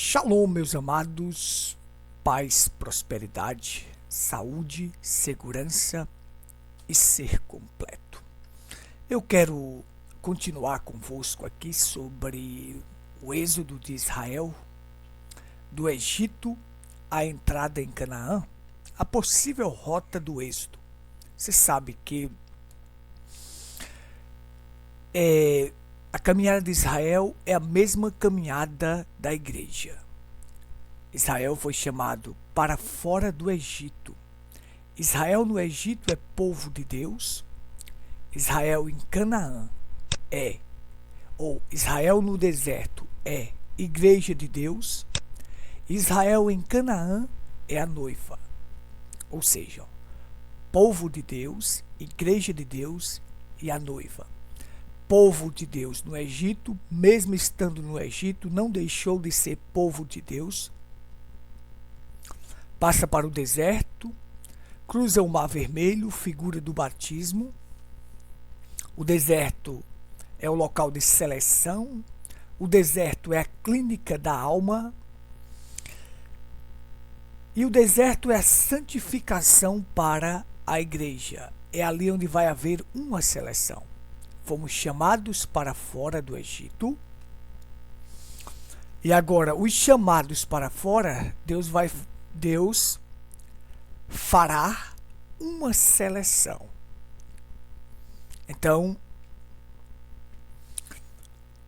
Shalom, meus amados, paz, prosperidade, saúde, segurança e ser completo. Eu quero continuar convosco aqui sobre o êxodo de Israel, do Egito à entrada em Canaã, a possível rota do êxodo. Você sabe que a caminhada de Israel é a mesma caminhada da igreja. Israel foi chamado para fora do Egito. Israel no Egito é povo de Deus. Israel em Canaã ou Israel no deserto é igreja de Deus. Israel em Canaã é a noiva. Ou seja, povo de Deus, igreja de Deus e a noiva. Povo de Deus no Egito, mesmo estando no Egito, não deixou de ser povo de Deus. Passa para o deserto, cruza o Mar Vermelho, figura do batismo. O deserto é o local de seleção. O deserto é a clínica da alma. E o deserto é a santificação para a igreja. É ali onde vai haver uma seleção. Fomos chamados para fora do Egito. E agora, os chamados para fora, Deus fará uma seleção. Então,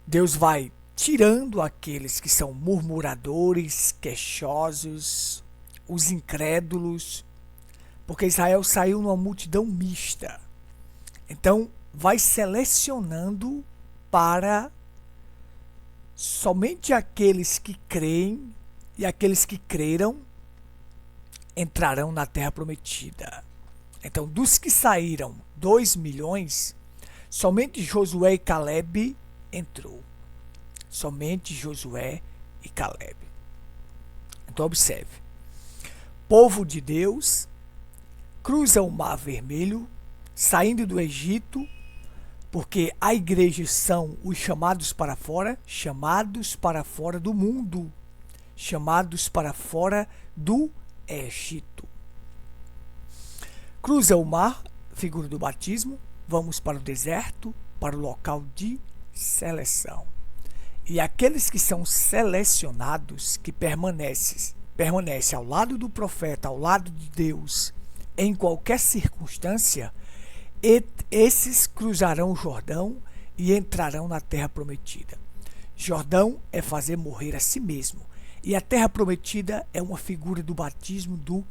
Deus vai tirando aqueles que são murmuradores, queixosos, os incrédulos, porque Israel saiu numa multidão mista. Então, vai selecionando para somente aqueles que creem e aqueles que creram entrarão na terra prometida. Então, dos que saíram 2 milhões, somente Josué e Caleb entrou. Somente Josué e Caleb. Então, observe. Povo de Deus cruza o Mar Vermelho, saindo do Egito, porque a igreja são os chamados para fora do mundo, chamados para fora do Egito. Cruza o mar, figura do batismo, vamos para o deserto, para o local de seleção. E aqueles que são selecionados, que permanecem ao lado do profeta, ao lado de Deus, em qualquer circunstância, esses cruzarão o Jordão e entrarão na terra prometida. Jordão é fazer morrer a si mesmo. E a terra prometida é uma figura do batismo do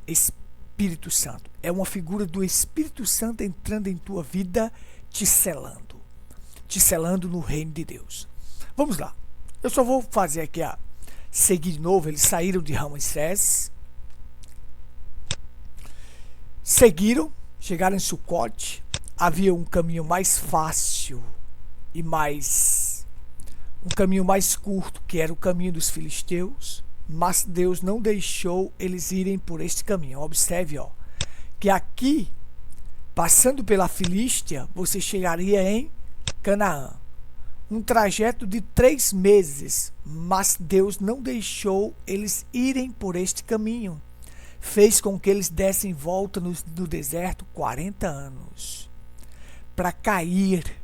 Espírito Santo. É uma figura do Espírito Santo entrando em tua vida, te selando no reino de Deus. Vamos lá. Eu só vou fazer aqui seguir de novo. Eles saíram de Ramsés, seguiram, chegaram em Sucote. Havia um caminho mais fácil e um caminho mais curto, que era o caminho dos filisteus, mas Deus não deixou eles irem por este caminho. Observe, que aqui, passando pela Filístia, você chegaria em Canaã. Um trajeto de 3 meses, mas Deus não deixou eles irem por este caminho. Fez com que eles dessem volta no deserto 40 anos. Para cair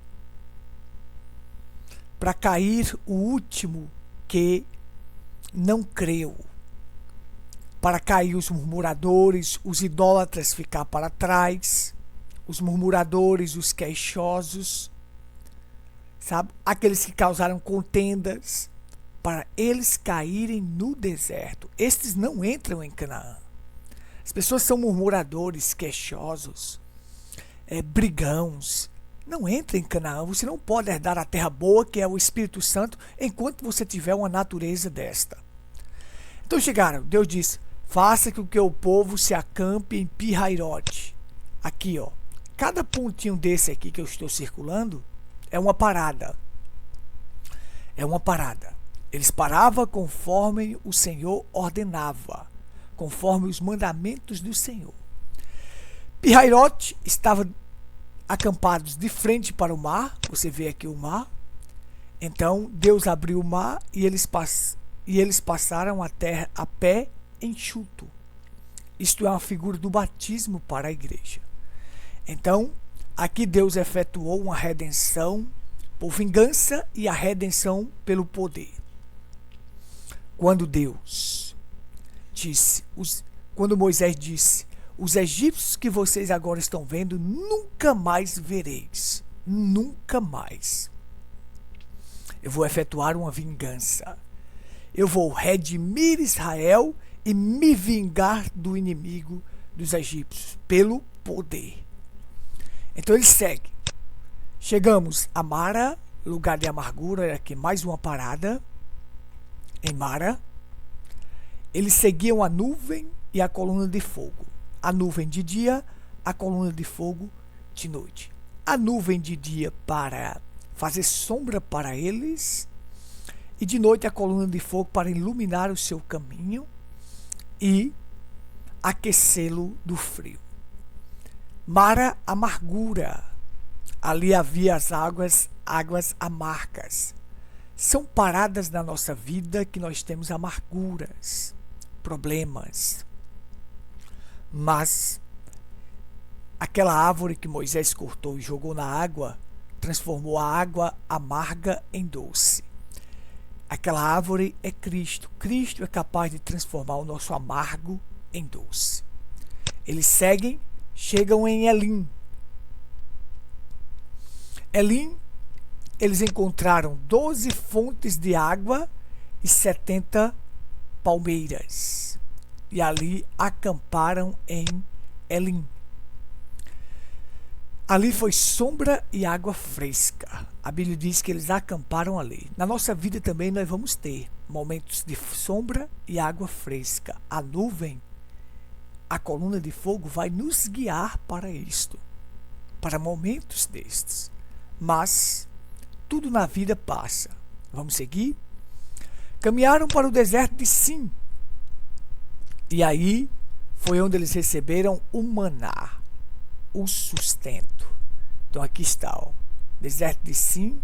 o último que não creu. Para cair os murmuradores, os idólatras ficar para trás, os murmuradores, os queixosos, sabe? Aqueles que causaram contendas, para eles caírem no deserto. Estes não entram em Canaã. As pessoas são murmuradores, queixosos, brigãos. Não entra em Canaã. Você não pode herdar a terra boa, que é o Espírito Santo, enquanto você tiver uma natureza desta. Então chegaram. Deus disse: faça com que o povo se acampe em Pi-Hairote. Aqui, cada pontinho desse aqui que eu estou circulando é uma parada. Eles paravam conforme o Senhor ordenava, conforme os mandamentos do Senhor. Pi-Hairote estava acampados de frente para o mar. Você vê aqui o mar. Então Deus abriu o mar e eles e eles passaram a terra a pé enxuto. Isto é uma figura do batismo para a igreja. Então, aqui Deus efetuou uma redenção por vingança e a redenção pelo poder. Quando Moisés disse: os egípcios que vocês agora estão vendo, nunca mais vereis. Nunca mais. Eu vou efetuar uma vingança. Eu vou redimir Israel e me vingar do inimigo dos egípcios pelo poder. Então ele segue. Chegamos a Mara, lugar de amargura. Aqui mais uma parada em Mara. Eles seguiam a nuvem e a coluna de fogo. A nuvem de dia, a coluna de fogo de noite. A nuvem de dia para fazer sombra para eles, e de noite a coluna de fogo para iluminar o seu caminho e aquecê-lo do frio. Mara, amargura. Ali havia as águas amargas. São paradas na nossa vida que nós temos amarguras, problemas. Mas aquela árvore que Moisés cortou e jogou na água transformou a água amarga em doce. Aquela árvore é Cristo. Cristo é capaz de transformar o nosso amargo em doce. Eles chegam em Elim. Elim, eles encontraram 12 fontes de água e 70 palmeiras. E ali acamparam em Elim. Ali foi sombra e água fresca. A Bíblia diz que eles acamparam ali. Na nossa vida também nós vamos ter momentos de sombra e água fresca. A nuvem, a coluna de fogo vai nos guiar para isto, para momentos destes. Mas tudo na vida passa. Vamos seguir? Caminharam para o deserto de Sim. E aí foi onde eles receberam o maná, o sustento. Então aqui está, ó, deserto de Sim,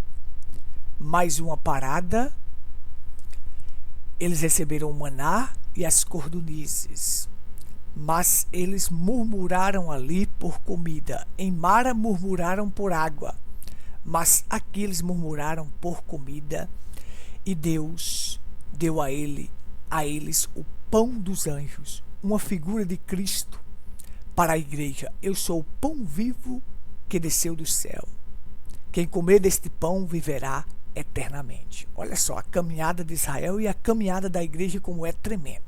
mais uma parada. Eles receberam o maná e as cordonizes, mas eles murmuraram ali por comida. Em Mara murmuraram por água, mas aqui eles murmuraram por comida, e Deus deu a eles o pão dos anjos, uma figura de Cristo para a igreja. Eu sou o pão vivo que desceu do céu. Quem comer deste pão viverá eternamente. Olha só, a caminhada de Israel e a caminhada da igreja como é tremendo.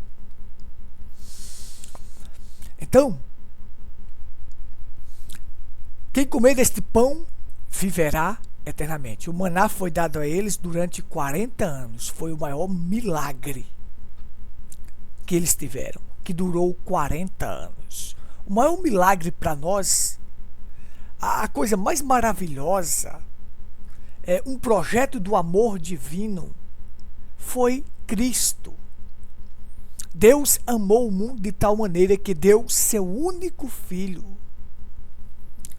Então, quem comer deste pão viverá eternamente. O maná foi dado a eles durante 40 anos. Foi o maior milagre que eles tiveram, que durou 40 anos. O maior milagre para nós, a coisa mais maravilhosa, um projeto do amor divino, foi Cristo. Deus amou o mundo de tal maneira que deu seu único filho,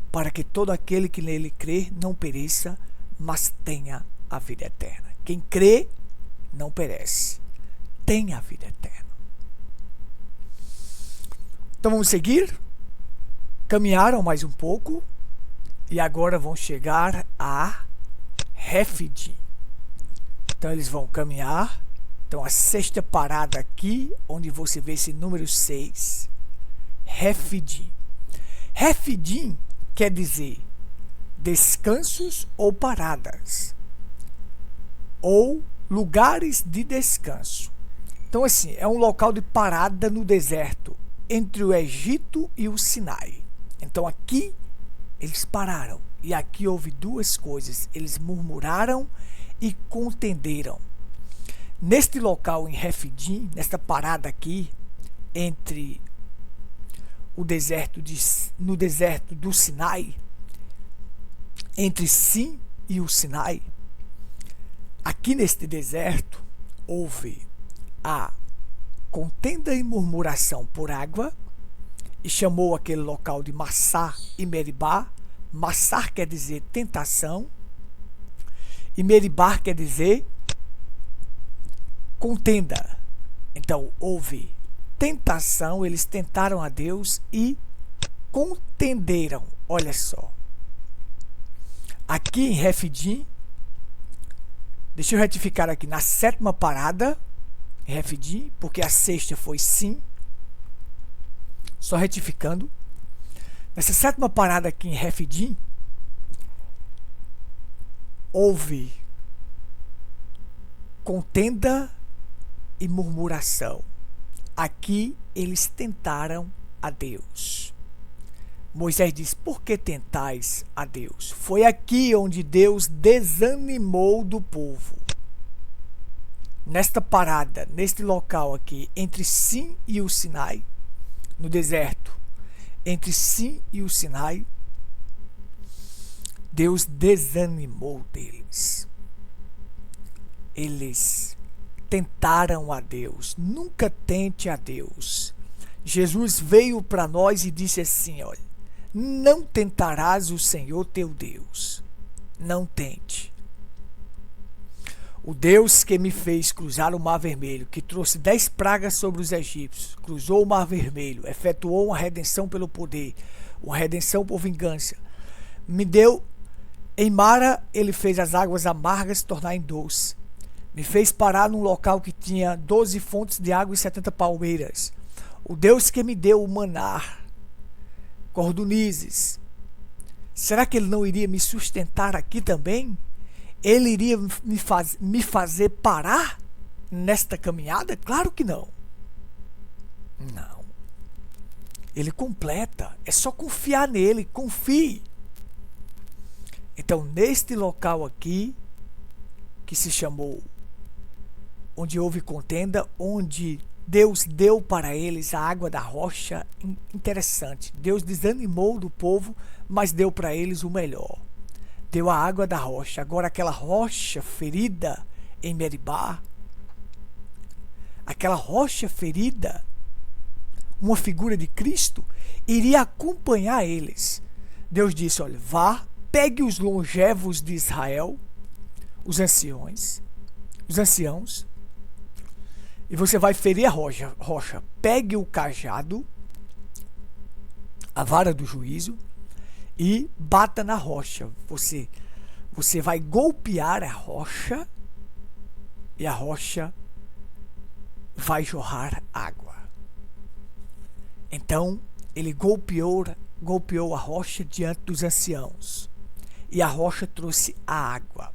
para que todo aquele que nele crê não pereça, mas tenha a vida eterna. Quem crê não perece, tem a vida eterna. Então vamos seguir. Caminharam mais um pouco e agora vão chegar a Refidim. Então eles vão caminhar. Então a sexta parada aqui, onde você vê esse número 6, Refidim. Refidim quer dizer descansos ou paradas, ou lugares de descanso. Então assim, é um local de parada no deserto, entre o Egito e o Sinai. Então aqui eles pararam, e aqui houve duas coisas: eles murmuraram e contenderam. Neste local em Refidim, nesta parada aqui, entre no deserto do Sinai, entre Sim e o Sinai, aqui neste deserto houve a contenda e murmuração por água, e chamou aquele local de Massá e Meribá. Massá quer dizer tentação, e Meribá quer dizer contenda. Então, houve tentação, eles tentaram a Deus e contenderam. Olha só. Aqui em Refidim, deixa eu retificar aqui, na 7ª parada, em Refidim, porque a 6ª foi sim. Só retificando. Nessa 7ª parada aqui em Refidim, houve contenda e murmuração. Aqui eles tentaram a Deus. Moisés diz: por que tentais a Deus? Foi aqui onde Deus desanimou do povo. Nesta parada, neste local aqui, entre Sim e o Sinai, no deserto, entre Sim e o Sinai, Deus desanimou deles. Eles tentaram a Deus. Nunca tente a Deus. Jesus veio para nós e disse assim: olha, não tentarás o Senhor teu Deus. Não tente. O Deus que me fez cruzar o Mar Vermelho, que trouxe 10 pragas sobre os egípcios, cruzou o Mar Vermelho, efetuou uma redenção pelo poder, uma redenção por vingança. Me deu, em Mara, ele fez as águas amargas tornar em doce. Me fez parar num local que tinha 12 fontes de água e 70 palmeiras. O Deus que me deu o maná, cordonizes. Será que ele não iria me sustentar aqui também? Ele iria me fazer parar nesta caminhada? Claro que não. Não. Ele completa. É só confiar nele. Confie. Então, neste local aqui, que se chamou, onde houve contenda, onde Deus deu para eles a água da rocha, interessante. Deus desanimou do povo, mas deu para eles o melhor. Deu a água da rocha. Agora aquela rocha ferida em Meribá, aquela rocha ferida, uma figura de Cristo, iria acompanhar eles. Deus disse: olha, vá, pegue os longevos de Israel, os anciãos, e você vai ferir a rocha. Pegue o cajado, a vara do juízo, e bata na rocha. Você vai golpear a rocha, e a rocha vai jorrar água. Então ele golpeou a rocha diante dos anciãos, e a rocha trouxe a água.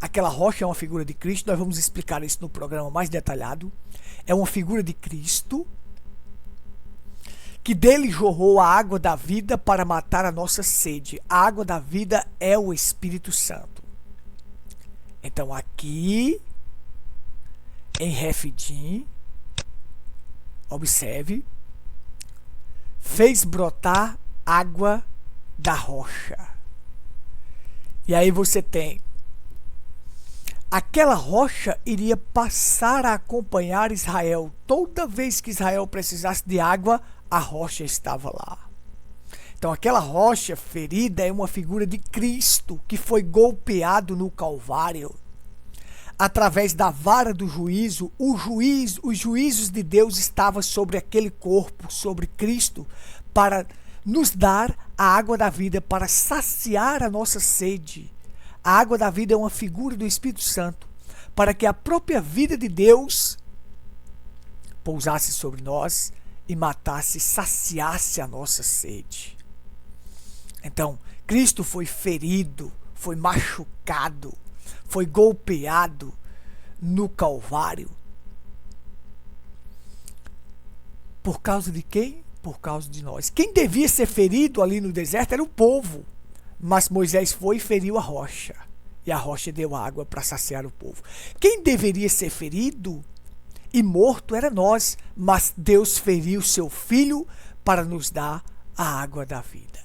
Aquela rocha é uma figura de Cristo. Nós vamos explicar isso no programa mais detalhado. É uma figura de Cristo, que dele jorrou a água da vida para matar a nossa sede. A água da vida é o Espírito Santo. Então aqui em Refidim, observe, fez brotar água da rocha. E aí você tem, aquela rocha iria passar a acompanhar Israel. Toda vez que Israel precisasse de água, a rocha estava lá. Então aquela rocha ferida é uma figura de Cristo, que foi golpeado no Calvário. Através da vara do juízo, os juízos de Deus estavam sobre aquele corpo, sobre Cristo, para nos dar a água da vida, para saciar a nossa sede. A água da vida é uma figura do Espírito Santo, para que a própria vida de Deus pousasse sobre nós e matasse, saciasse a nossa sede. Então, Cristo foi ferido, foi machucado, foi golpeado no Calvário. Por causa de quem? Por causa de nós. Quem devia ser ferido ali no deserto era o povo. Mas Moisés foi e feriu a rocha. E a rocha deu água para saciar o povo. Quem deveria ser ferido e morto era nós. Mas Deus feriu seu filho para nos dar a água da vida.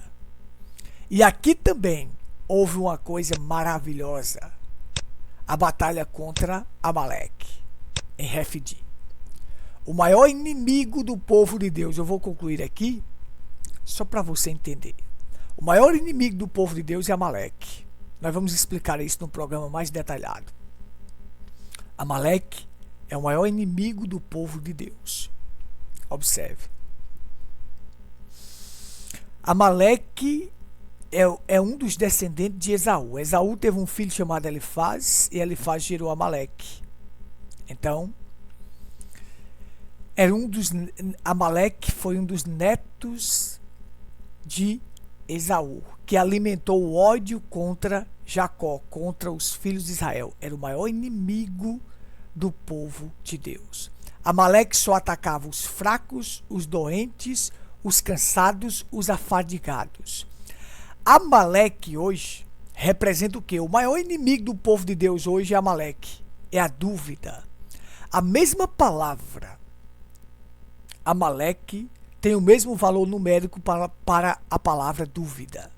E aqui também houve uma coisa maravilhosa. A batalha contra Amaleque, em Refidim. O maior inimigo do povo de Deus. Eu vou concluir aqui, só para você entender. O maior inimigo do povo de Deus é Amaleque. Nós vamos explicar isso no programa mais detalhado. Amaleque É o maior inimigo do povo de Deus. Observe. Amaleque é um dos descendentes de Esaú. Esaú teve um filho chamado Elifaz, e Elifaz gerou Amaleque. Então, Amaleque foi um dos netos de Esaú, que alimentou o ódio contra Jacó, contra os filhos de Israel. Era o maior inimigo do povo de Deus. Amaleque só atacava os fracos, os doentes, os cansados, os afadigados. Amaleque hoje representa o quê? O maior inimigo do povo de Deus hoje é Amaleque. É a dúvida. A mesma palavra, Amaleque, tem o mesmo valor numérico para a palavra dúvida.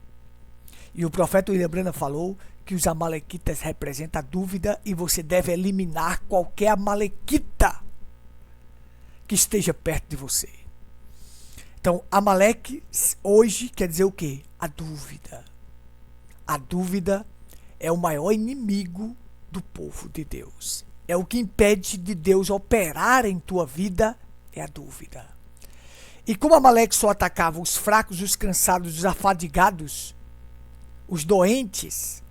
E o profeta William Branham falou que os amalequitas representam a dúvida e você deve eliminar qualquer amalequita que esteja perto de você. Então, Amaleque hoje quer dizer o quê? A dúvida. A dúvida é o maior inimigo do povo de Deus. É o que impede de Deus operar em tua vida, é a dúvida. E como Amaleque só atacava os fracos, os cansados, os afadigados, os doentes,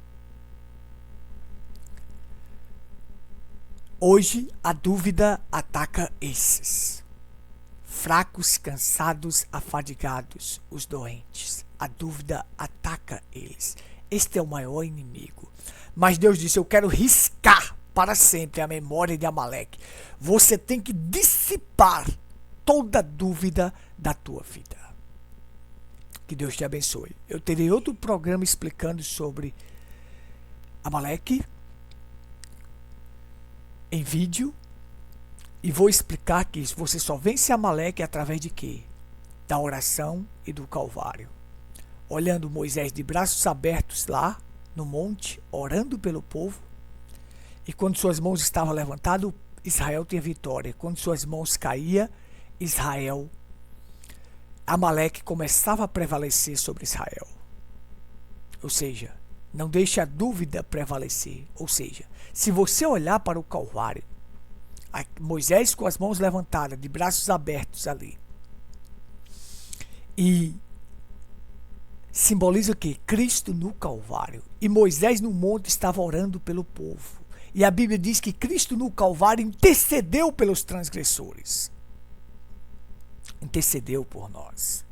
hoje a dúvida ataca esses. Fracos, cansados, afadigados, os doentes. A dúvida ataca eles. Este é o maior inimigo. Mas Deus disse, eu quero riscar para sempre a memória de Amaleque. Você tem que dissipar toda dúvida da tua vida. Que Deus te abençoe. Eu terei outro programa explicando sobre Amaleque em vídeo. E vou explicar que você só vence Amaleque através de quê? Da oração e do Calvário. Olhando Moisés de braços abertos lá no monte, orando pelo povo. E quando suas mãos estavam levantadas, Israel tinha vitória. Quando suas mãos caíam, Amaleque começava a prevalecer sobre Israel. Ou seja, não deixe a dúvida prevalecer. Ou seja, se você olhar para o Calvário, Moisés com as mãos levantadas, de braços abertos ali, e simboliza o quê? Cristo no Calvário. E Moisés no monte estava orando pelo povo. E a Bíblia diz que Cristo no Calvário intercedeu pelos transgressores. Intercedeu por nós.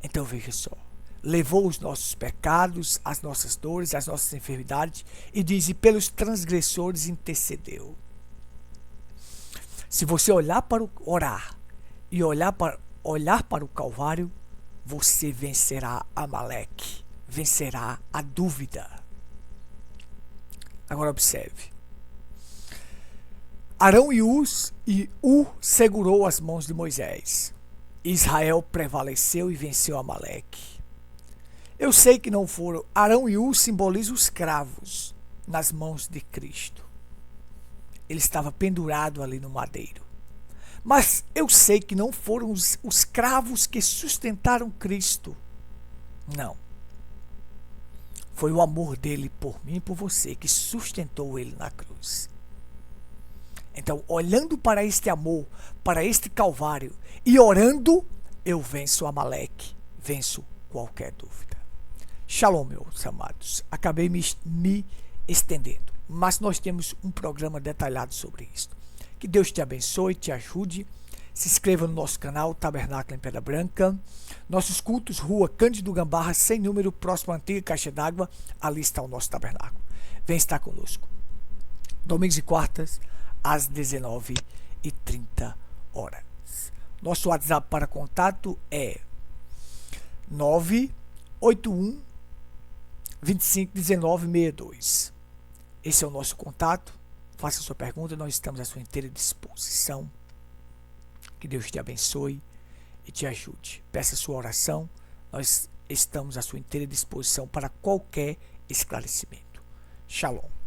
Então veja só. Levou os nossos pecados, as nossas dores, as nossas enfermidades, e diz, e pelos transgressores intercedeu. Se você olhar para orar e olhar para o Calvário, você vencerá Amaleque, vencerá a dúvida. Agora observe. Arão e segurou as mãos de Moisés. Israel prevaleceu e venceu Amaleque. Eu sei que não foram. Arão e simbolizam os cravos nas mãos de Cristo. Ele estava pendurado ali no madeiro. Mas eu sei que não foram os cravos que sustentaram Cristo. Não. Foi o amor dele por mim e por você que sustentou ele na cruz. Então, olhando para este amor, para este Calvário e orando, eu venço Amaleque, venço qualquer dúvida. Shalom, meus amados. Acabei me estendendo, mas nós temos um programa detalhado sobre isso. Que Deus te abençoe, te ajude. Se inscreva no nosso canal Tabernáculo em Pedra Branca. Nossos cultos, Rua Cândido Gambarra, sem número, próximo à antiga Caixa d'Água. Ali está o nosso tabernáculo. Vem estar conosco. Domingos e quartas, às 19h30. Nosso WhatsApp para contato é 981 25 19 62. Esse é o nosso contato. Faça a sua pergunta, nós estamos à sua inteira disposição. Que Deus te abençoe e te ajude. Peça a sua oração, nós estamos à sua inteira disposição para qualquer esclarecimento. Shalom.